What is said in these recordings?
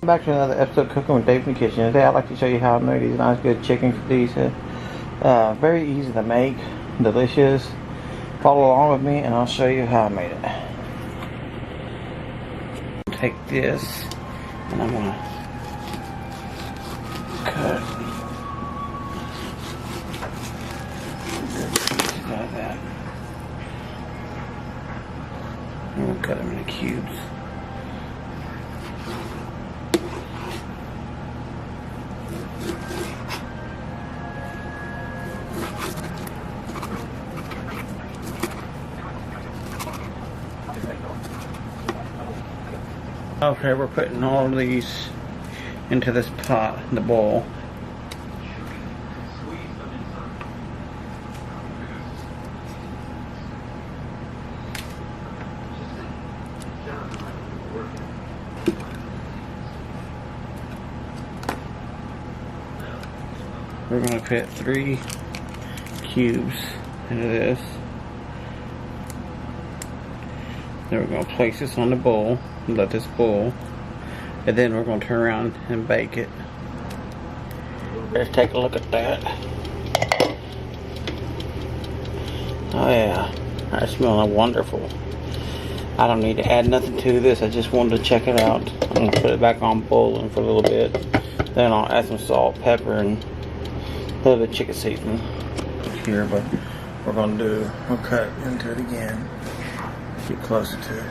Back to another episode of Cooking with Dave in the Kitchen. Today I'd like to show you how I make these nice good chicken quesadillas. Very easy to make, delicious. Follow along with me and I'll show you how I made it. Take this and I'm going to cut like that. I'm going to cut them into cubes. Okay, we're putting all of these into this pot, the bowl. We're going to put 3 cubes into this. Then we're going to place this on the bowl, let this boil, and then we're going to turn around and bake it. Let's take a look at that. Oh yeah, that's smelling wonderful. I don't need to add nothing to this, I just wanted to check it out. I'm going to put it back on boiling for a little bit. Then I'll add some salt, pepper, and a little bit of chicken seasoning here, but we'll cut into it again. Get closer to it.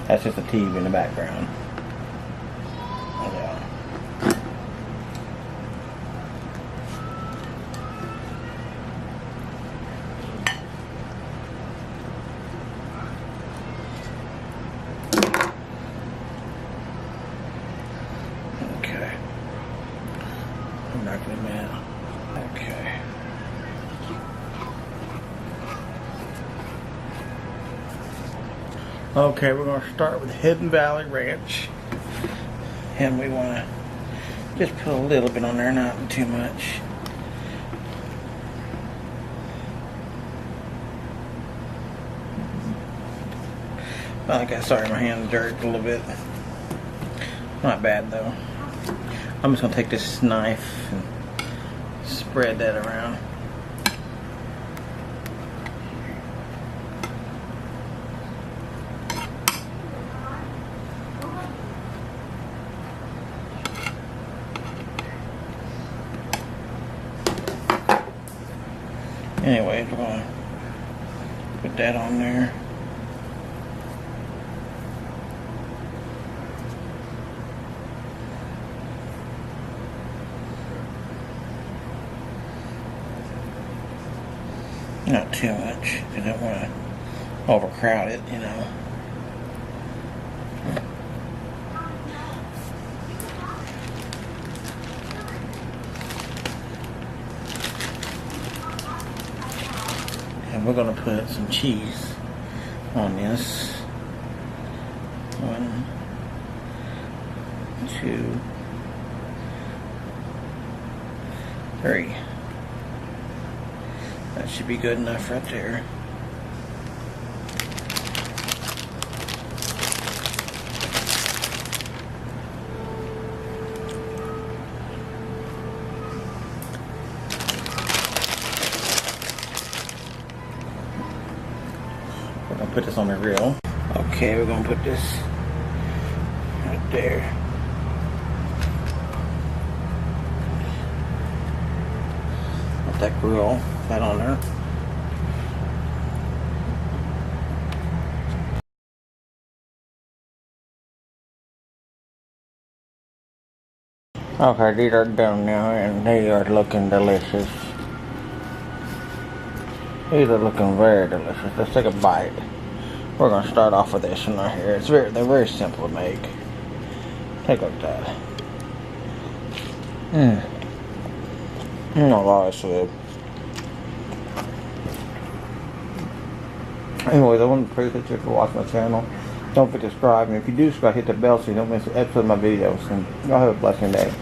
That's just a TV in the background. Yeah. Okay. I'm not gonna man. Okay. Okay, we're gonna start with Hidden Valley Ranch. And we wanna just put a little bit on there, not too much. Sorry, my hand jerked a little bit. Not bad though. I'm just gonna take this knife and spread that around. Anyway, we're gonna put that on there. Not too much. You don't want to overcrowd it, you know. And we're going to put some cheese on this. 1, 2, 3. That should be good enough right there. We're going to put this on the grill. Okay, we're going to put this right there. Put that grill right on there. Okay, these are done now and they are looking delicious. These are looking very delicious. Let's take a bite. We're gonna start off with this one right here. They're very simple to make. Take a look at that. Oh wow, that's good. Anyways, I want to appreciate you for watching my channel. Don't forget to subscribe, and if you do subscribe, hit the bell so you don't miss an episode of my videos. And y'all have a blessed day.